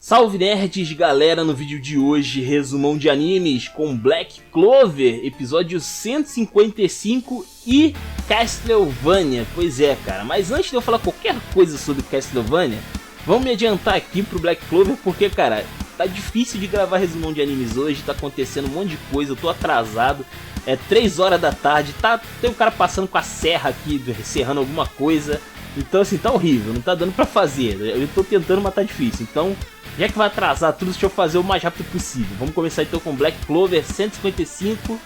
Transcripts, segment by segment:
Salve nerds, galera, no vídeo de hoje, resumão de animes com Black Clover, episódio 155 e Castlevania. Pois é, cara, mas antes de eu falar qualquer coisa sobre Castlevania, vamos me adiantar aqui pro Black Clover, porque, cara, tá difícil de gravar resumão de animes hoje, tá acontecendo um monte de coisa, eu tô atrasado, é 3 horas da tarde, tem um cara passando com a serra aqui, serrando alguma coisa, então assim, tá horrível, não tá dando pra fazer, eu tô tentando, mas tá difícil, então... Já que vai atrasar tudo, deixa eu fazer o mais rápido possível. Vamos começar então com Black Clover 155,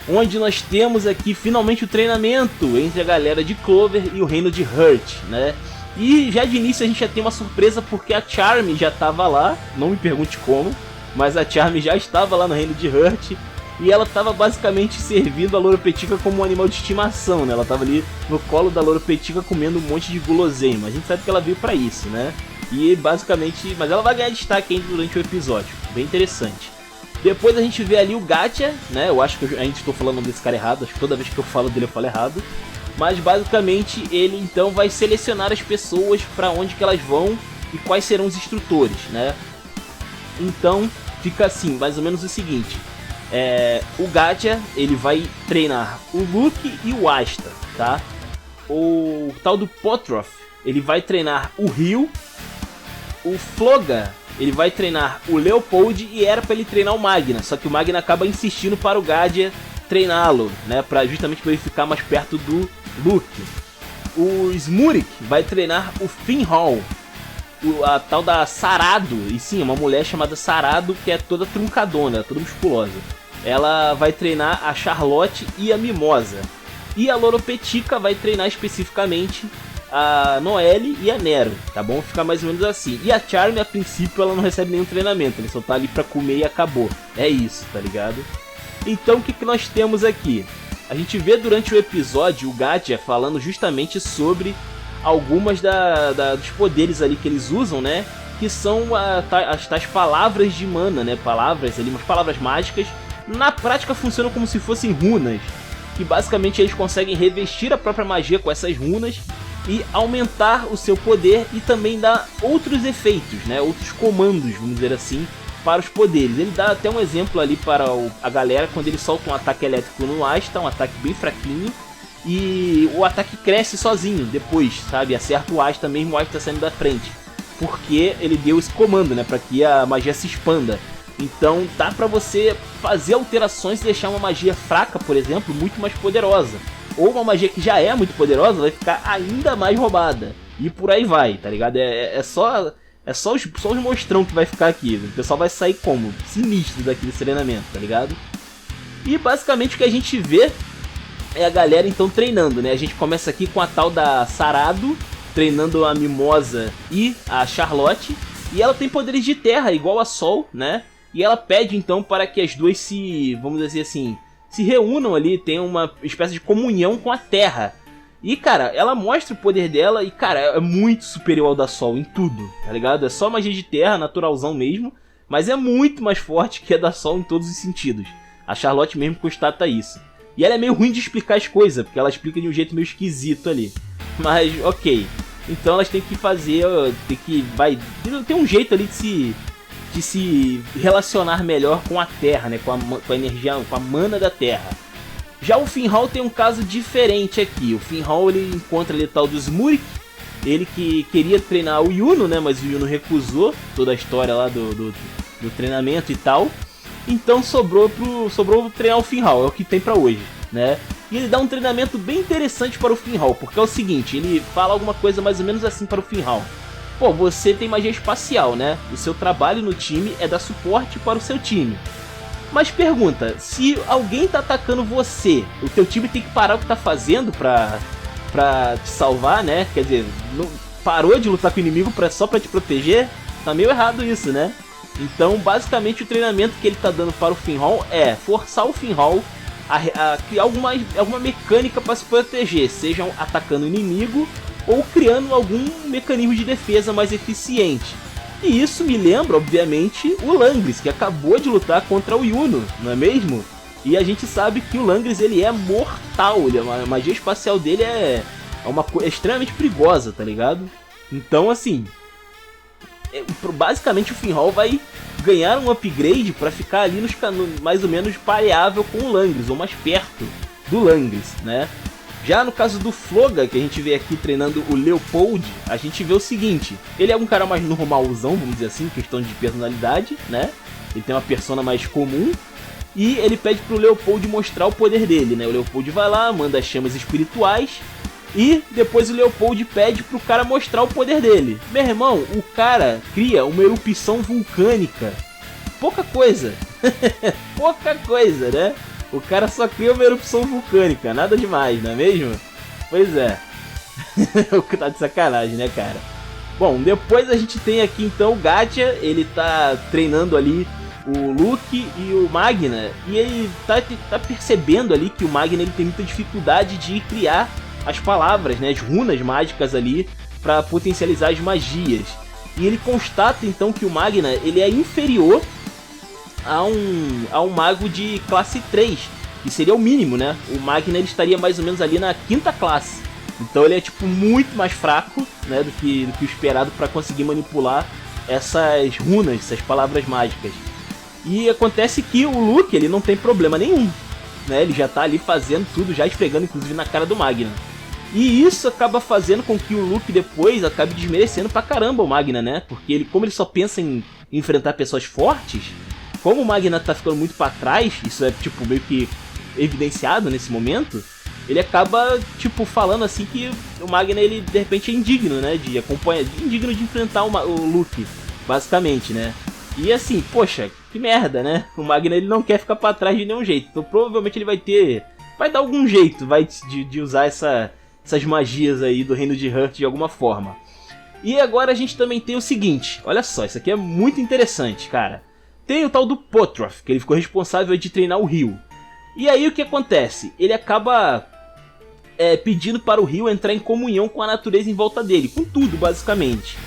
onde nós temos aqui finalmente o treinamento entre a galera de Clover e o reino de Hurt, né? E já de início a gente já tem uma surpresa porque a Charmy já estava lá, não me pergunte como, mas a Charmy já estava lá no reino de Hurt e ela estava basicamente servindo a Loropetica como um animal de estimação, né? Ela estava ali no colo da Loropetica comendo um monte de guloseima, a gente sabe que ela veio para isso, né? E basicamente, mas ela vai ganhar destaque ainda durante o episódio, bem interessante. Depois a gente vê ali o Gacha, né? Eu acho que a gente estou falando o nome desse cara errado, acho que toda vez que eu falo dele eu falo errado. Mas basicamente ele então vai selecionar as pessoas para onde que elas vão e quais serão os instrutores, né? Então fica assim, mais ou menos o seguinte: o Gacha ele vai treinar o Luke e o Asta, tá? O tal do Potroth ele vai treinar o Ryu. O Floga, ele vai treinar o Leopold e era pra ele treinar o Magna, só que o Magna acaba insistindo para o Gacha treiná-lo, né, justamente para ele ficar mais perto do Luke. O Smurik vai treinar o Finhal, a tal da Sarado, e sim, uma mulher chamada Sarado que é toda truncadona, toda musculosa. Ela vai treinar a Charlotte e a Mimosa. E a Loropetica vai treinar especificamente a Noelle e a Nero, tá bom? Fica mais ou menos assim. E a Charmy, a princípio, ela não recebe nenhum treinamento, ele só tá ali pra comer e acabou. É isso, tá ligado? Então o que nós temos aqui? A gente vê durante o episódio o Gacha falando justamente sobre algumas dos poderes ali que eles usam, né? Que são as tais palavras de mana, né? Palavras ali, umas palavras mágicas. Na prática funcionam como se fossem runas, que basicamente eles conseguem revestir a própria magia com essas runas e aumentar o seu poder e também dar outros efeitos, né? Outros comandos, vamos dizer assim, para os poderes. Ele dá até um exemplo ali para a galera quando ele solta um ataque elétrico no Asta, um ataque bem fraquinho, e o ataque cresce sozinho depois, sabe? Acerta o Asta mesmo, o Asta saindo da frente, porque ele deu esse comando, né? Para que a magia se expanda. Então dá para você fazer alterações e deixar uma magia fraca, por exemplo, muito mais poderosa. Ou uma magia que já é muito poderosa vai ficar ainda mais roubada. E por aí vai, tá ligado? É só os monstrão que vai ficar aqui. O pessoal vai sair como? Sinistro daquele treinamento, tá ligado? E basicamente o que a gente vê é a galera então treinando, né? A gente começa aqui com a tal da Sarado, treinando a Mimosa e a Charlotte. E ela tem poderes de terra, igual a Sol, né? E ela pede então para que as duas vamos dizer assim, se reúnam ali, tenham uma espécie de comunhão com a Terra. E, cara, ela mostra o poder dela e, cara, é muito superior ao da Sol em tudo, tá ligado? É só magia de terra, naturalzão mesmo, mas é muito mais forte que a da Sol em todos os sentidos. A Charlotte mesmo constata isso. E ela é meio ruim de explicar as coisas, porque ela explica de um jeito meio esquisito ali. Mas, ok. Então elas têm que fazer, tem um jeito ali de se relacionar melhor com a Terra, né? Com a energia, com a mana da Terra. Já o Finhal tem um caso diferente aqui. O Finhal ele encontra ali o tal do Smurik, ele que queria treinar o Yuno, né? Mas o Yuno recusou toda a história lá do treinamento e tal. Então sobrou treinar o Finhal, é o que tem pra hoje, né? E ele dá um treinamento bem interessante para o Finhal, porque é o seguinte, ele fala alguma coisa mais ou menos assim para o Finhal. Pô, você tem magia espacial, né? O seu trabalho no time é dar suporte para o seu time. Mas pergunta, se alguém tá atacando você, o teu time tem que parar o que tá fazendo pra te salvar, né? Quer dizer, não, parou de lutar com o inimigo só pra te proteger? Tá meio errado isso, né? Então, basicamente, o treinamento que ele tá dando para o Finhal é forçar o Finhal a criar alguma mecânica para se proteger, seja atacando o inimigo ou criando algum mecanismo de defesa mais eficiente. E isso me lembra, obviamente, o Langris, que acabou de lutar contra o Yuno, não é mesmo? E a gente sabe que o Langris ele é mortal, a magia espacial dele é extremamente perigosa, tá ligado? Então, assim, basicamente o Finral vai ganhar um upgrade para ficar ali mais ou menos pareável com o Langris, ou mais perto do Langris, né? Já no caso do Floga, que a gente vê aqui treinando o Leopold, a gente vê o seguinte: ele é um cara mais normalzão, vamos dizer assim, questão de personalidade, né? Ele tem uma persona mais comum. E ele pede pro Leopold mostrar o poder dele, né? O Leopold vai lá, manda as chamas espirituais. E depois o Leopold pede pro cara mostrar o poder dele. Meu irmão, o cara cria uma erupção vulcânica. Pouca coisa. Pouca coisa, né? O cara só cria uma erupção vulcânica. Nada demais, não é mesmo? Pois é. O que tá de sacanagem, né, cara? Bom, depois a gente tem aqui então o Gacha. Ele tá treinando ali o Luke e o Magna. E ele tá percebendo ali que o Magna ele tem muita dificuldade de criar as palavras, né, as runas mágicas ali para potencializar as magias. E ele constata então que o Magna ele é inferior a um mago de classe 3, que seria o mínimo, né? O Magna ele estaria mais ou menos ali na 5ª classe. Então ele é tipo muito mais fraco, né, do que o esperado para conseguir manipular essas runas, essas palavras mágicas. E acontece que o Luke ele não tem problema nenhum, né? Ele já tá ali fazendo tudo, já esfregando inclusive na cara do Magna. E isso acaba fazendo com que o Luke depois acabe desmerecendo pra caramba o Magna, né? Porque como ele só pensa em enfrentar pessoas fortes, como o Magna tá ficando muito pra trás, isso é tipo meio que evidenciado nesse momento, ele acaba tipo falando assim que o Magna ele de repente é indigno, né? Indigno de enfrentar o Luke, basicamente, né? E assim, poxa, que merda, né? O Magna ele não quer ficar pra trás de nenhum jeito, então provavelmente ele vai dar algum jeito, de usar essas magias aí do reino de Hurt de alguma forma. E agora a gente também tem o seguinte, olha só, isso aqui é muito interessante, cara. Tem o tal do Potroth, que ele ficou responsável de treinar o Ryu. E aí o que acontece? Ele acaba pedindo para o Ryu entrar em comunhão com a natureza em volta dele, com tudo basicamente.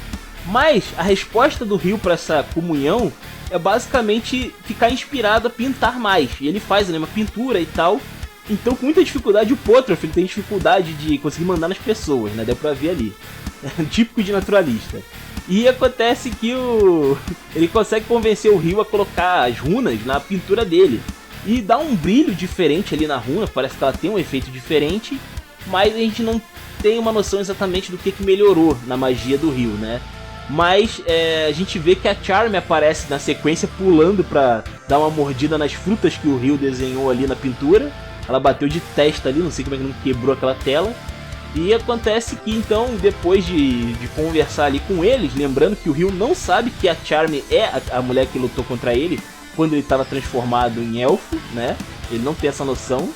Mas a resposta do Ryu para essa comunhão é basicamente ficar inspirado a pintar mais. E ele faz uma pintura e tal. Então, com muita dificuldade, o Potroth ele tem dificuldade de conseguir mandar nas pessoas, né? Deu pra ver ali. Típico de naturalista. E acontece que ele consegue convencer o Ryu a colocar as runas na pintura dele. E dá um brilho diferente ali na runa, parece que ela tem um efeito diferente. Mas a gente não tem uma noção exatamente do que melhorou na magia do Ryu, né? Mas a gente vê que a Charme aparece na sequência pulando pra dar uma mordida nas frutas que o Ryu desenhou ali na pintura. Ela bateu de testa ali, não sei como é que não quebrou aquela tela. E acontece que então, depois de conversar ali com eles, lembrando que o Ryu não sabe que a Charme é a mulher que lutou contra ele quando ele estava transformado em elfo, né? Ele não tem essa noção.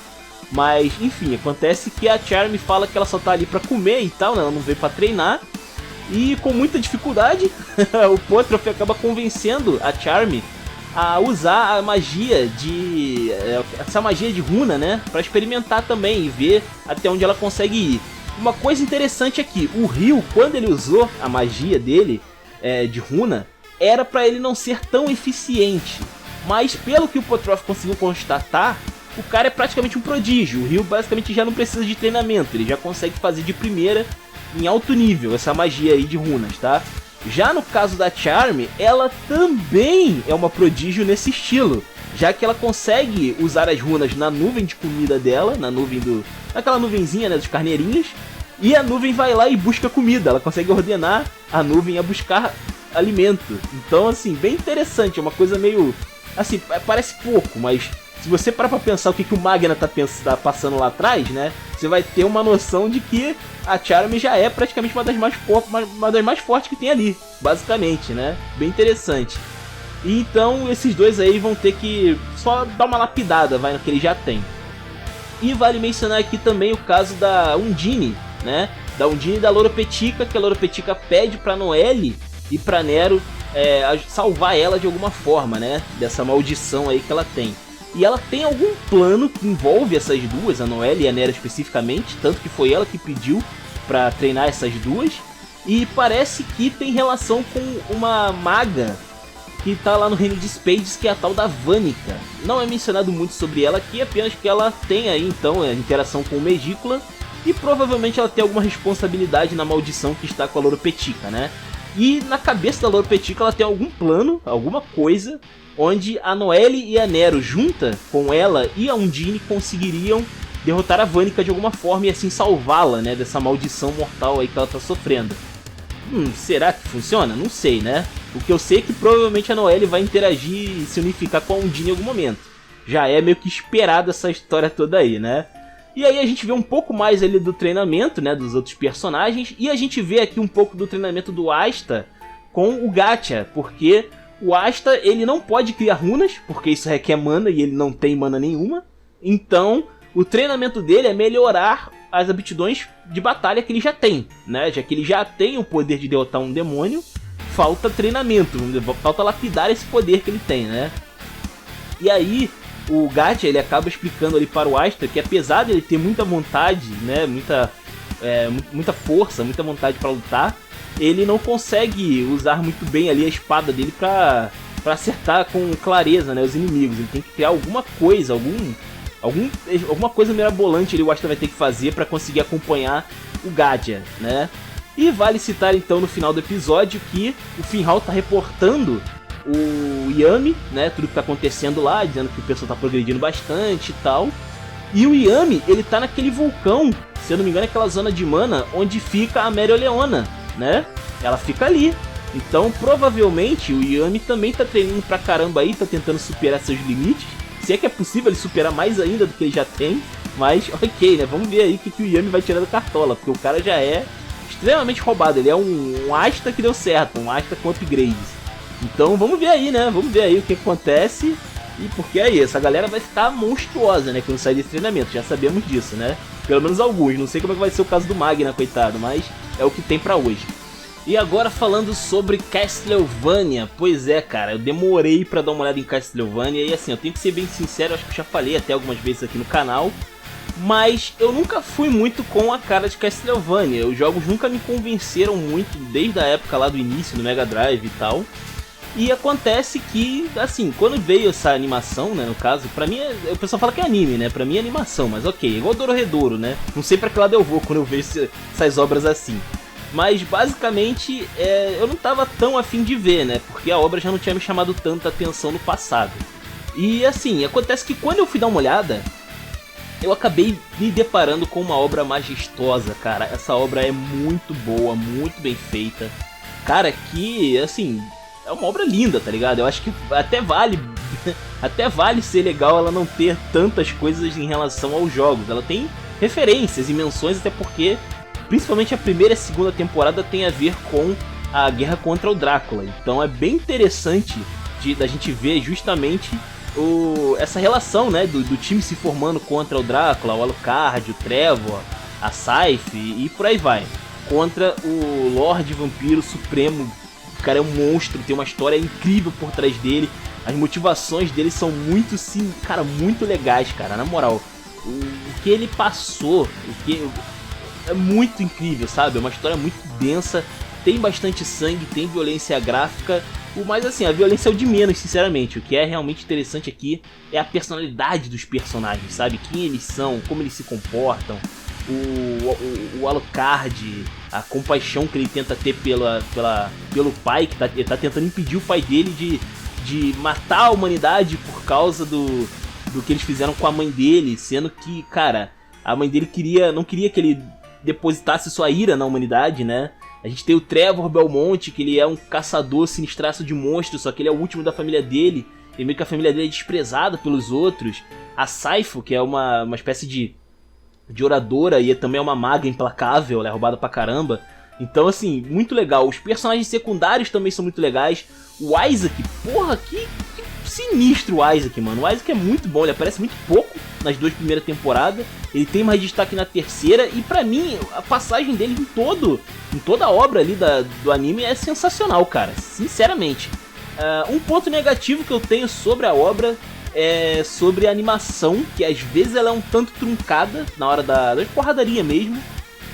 Mas, enfim, acontece que a Charme fala que ela só tá ali pra comer e tal, né? Ela não veio pra treinar. E com muita dificuldade, o Potroth acaba convencendo a Charme a usar a magia essa magia de runa, né? Pra experimentar também e ver até onde ela consegue ir. Uma coisa interessante aqui, o Ryu, quando ele usou a magia dele de runa, era pra ele não ser tão eficiente. Mas pelo que o Potroth conseguiu constatar, o cara é praticamente um prodígio. O Ryu basicamente já não precisa de treinamento, ele já consegue fazer de primeira em alto nível essa magia aí de runas, tá? Já no caso da Charme, ela também é uma prodígio nesse estilo, já que ela consegue usar as runas na nuvem de comida dela, naquela nuvenzinha, né, dos carneirinhos, e a nuvem vai lá e busca comida, ela consegue ordenar a nuvem a buscar alimento. Então, assim, bem interessante, é uma coisa meio, assim, parece pouco, mas se você parar pra pensar o que o Magna tá passando lá atrás, né, você vai ter uma noção de que a Charme já é praticamente uma das mais fortes que tem ali, basicamente, né? Bem interessante. E então esses dois aí vão ter que só dar uma lapidada, no que ele já tem. E vale mencionar aqui também o caso da Undine, né? Da Undine e da Loropetica, que a Loropetica pede pra Noelle e pra Nero salvar ela de alguma forma, né? Dessa maldição aí que ela tem. E ela tem algum plano que envolve essas duas, a Noelle e a Nero especificamente, tanto que foi ela que pediu pra treinar essas duas. E parece que tem relação com uma maga que tá lá no reino de Spades, que é a tal da Vanica. Não é mencionado muito sobre ela aqui, apenas que ela tem aí então a interação com o Megicula. E provavelmente ela tem alguma responsabilidade na maldição que está com a Loropetica, né? E na cabeça da Loro Petica ela tem algum plano, alguma coisa, onde a Noelle e a Nero, junta com ela e a Undine, conseguiriam derrotar a Vanica de alguma forma e assim salvá-la, né, dessa maldição mortal aí que ela tá sofrendo. Será que funciona? Não sei, né? O que eu sei é que provavelmente a Noelle vai interagir e se unificar com a Undine em algum momento. Já é meio que esperado essa história toda aí, né? E aí a gente vê um pouco mais ali do treinamento, né, dos outros personagens. E a gente vê aqui um pouco do treinamento do Asta com o Gacha. Porque o Asta, ele não pode criar runas, porque isso requer mana e ele não tem mana nenhuma. Então, o treinamento dele é melhorar as aptidões de batalha que ele já tem, né? Já que ele já tem o poder de derrotar um demônio, falta treinamento, falta lapidar esse poder que ele tem, né? E aí o Gacha, ele acaba explicando ali para o Asta que apesar de ele ter muita vontade, né, muita força, muita vontade para lutar, ele não consegue usar muito bem ali a espada dele para acertar com clareza, né, os inimigos. Ele tem que criar alguma coisa, alguma coisa mirabolante ali o Asta vai ter que fazer para conseguir acompanhar o Gacha, né? E vale citar então no final do episódio que o Finral tá reportando o Yami, né, tudo que tá acontecendo lá, dizendo que o pessoal tá progredindo bastante e tal. E o Yami, ele tá naquele vulcão, se eu não me engano, aquela zona de mana onde fica a Mereoleona, né? Ela fica ali. Então, provavelmente, o Yami também tá treinando pra caramba aí, tá tentando superar seus limites. Se é que é possível ele superar mais ainda do que ele já tem. Mas, ok, né? Vamos ver aí o que o Yami vai tirar da cartola, porque o cara já é extremamente roubado. Ele é um Asta que deu certo, um Asta com upgrades. Então vamos ver aí, né? Vamos ver aí o que acontece. E porque aí, essa galera vai ficar monstruosa, né? Quando sair desse treinamento, já sabemos disso, né? Pelo menos alguns, não sei como é que vai ser o caso do Magna, coitado, mas é o que tem pra hoje. E agora falando sobre Castlevania, pois é, cara, eu demorei pra dar uma olhada em Castlevania. E assim, eu tenho que ser bem sincero, acho que eu já falei até algumas vezes aqui no canal, mas eu nunca fui muito com a cara de Castlevania. Os jogos nunca me convenceram muito, desde a época lá do início, do Mega Drive e tal. E acontece que, assim, quando veio essa animação, né, no caso, pra mim, o pessoal fala que é anime, né, pra mim é animação, mas ok, igual Dororedoro, né, não sei pra que lado eu vou quando eu vejo essas obras assim. Mas, basicamente, eu não tava tão afim de ver, né, porque a obra já não tinha me chamado tanta atenção no passado. E, assim, acontece que quando eu fui dar uma olhada, eu acabei me deparando com uma obra majestosa, cara. Essa obra é muito boa, muito bem feita. Cara, que, assim, é uma obra linda, tá ligado? Eu acho que até vale ser legal ela não ter tantas coisas em relação aos jogos. Ela tem referências e menções, até porque principalmente a primeira e a segunda temporada tem a ver com a guerra contra o Drácula. Então é bem interessante da gente ver justamente essa relação, né, do time se formando contra o Drácula, o Alucard, o Trevor, a Scythe e por aí vai. Contra o Lorde Vampiro Supremo. O cara é um monstro, tem uma história incrível por trás dele. As motivações dele são muito, sim, cara, muito legais, cara. Na moral, o que ele passou, é muito incrível, sabe? É uma história muito densa, tem bastante sangue, tem violência gráfica. Mas assim, a violência é o de menos, sinceramente. O que é realmente interessante aqui é a personalidade dos personagens, sabe? Quem eles são, como eles se comportam. O Alucard, a compaixão que ele tenta ter pelo pai, que ele tá tentando impedir o pai dele de matar a humanidade por causa do que eles fizeram com a mãe dele, sendo que, cara, a mãe dele não queria que ele depositasse sua ira na humanidade, né? A gente tem o Trevor Belmont, que ele é um caçador sinistraço de monstros, só que ele é o último da família dele, e meio que a família dele é desprezada pelos outros. A Scythe, que é uma espécie de oradora e também é uma maga implacável, ela é roubada pra caramba. Então, assim, muito legal. Os personagens secundários também são muito legais. O Isaac, porra, que sinistro o Isaac, mano. O Isaac é muito bom, ele aparece muito pouco nas duas primeiras temporadas. Ele tem mais destaque na terceira. E pra mim, a passagem dele em toda a obra ali do anime é sensacional, cara. Sinceramente. Um ponto negativo que eu tenho sobre a obra é sobre a animação, que às vezes ela é um tanto truncada na hora da porradaria mesmo.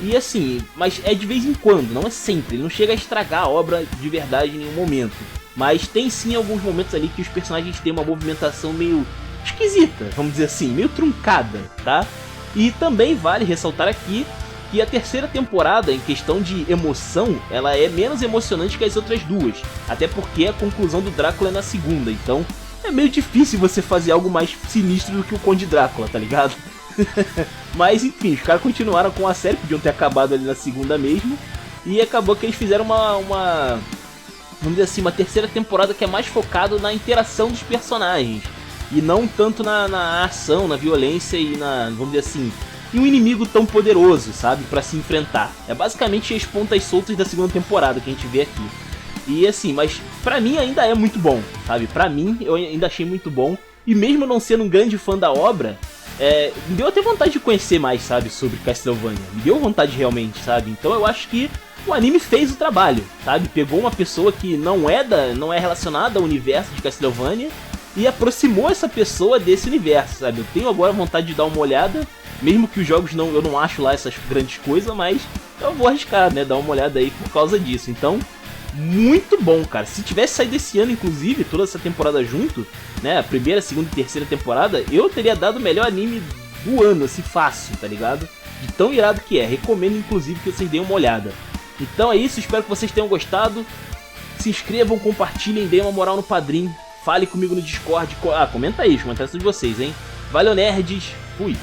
E assim, mas é de vez em quando, não é sempre. Ele não chega a estragar a obra de verdade em nenhum momento. Mas tem sim alguns momentos ali que os personagens têm uma movimentação meio esquisita, vamos dizer assim, meio truncada, tá? E também vale ressaltar aqui que a terceira temporada, em questão de emoção, ela é menos emocionante que as outras duas. Até porque a conclusão do Drácula é na segunda, então é meio difícil você fazer algo mais sinistro do que o Conde Drácula, tá ligado? Mas enfim, os caras continuaram com a série, podiam ter acabado ali na segunda mesmo. E acabou que eles fizeram vamos dizer assim, uma terceira temporada que é mais focado na interação dos personagens. E não tanto na ação, na violência e vamos dizer assim, em um inimigo tão poderoso, sabe, pra se enfrentar. É basicamente as pontas soltas da segunda temporada que a gente vê aqui. E assim, mas pra mim ainda é muito bom, sabe? Pra mim, eu ainda achei muito bom. E mesmo não sendo um grande fã da obra, me deu até vontade de conhecer mais, sabe, sobre Castlevania. Me deu vontade realmente, sabe? Então eu acho que o anime fez o trabalho, sabe? Pegou uma pessoa que não é relacionada ao universo de Castlevania e aproximou essa pessoa desse universo, sabe? Eu tenho agora vontade de dar uma olhada, mesmo que os jogos eu não acho lá essas grandes coisas, mas eu vou arriscar, né? Dar uma olhada aí por causa disso. Então, muito bom, cara. Se tivesse saído esse ano, inclusive, toda essa temporada junto, né? A primeira, segunda e terceira temporada, eu teria dado o melhor anime do ano, assim, fácil, tá ligado? De tão irado que é. Recomendo, inclusive, que vocês deem uma olhada. Então é isso, espero que vocês tenham gostado. Se inscrevam, compartilhem, deem uma moral no Padrim. Fale comigo no Discord. Comenta aí, os comentários de vocês, hein? Valeu, nerds. Fui.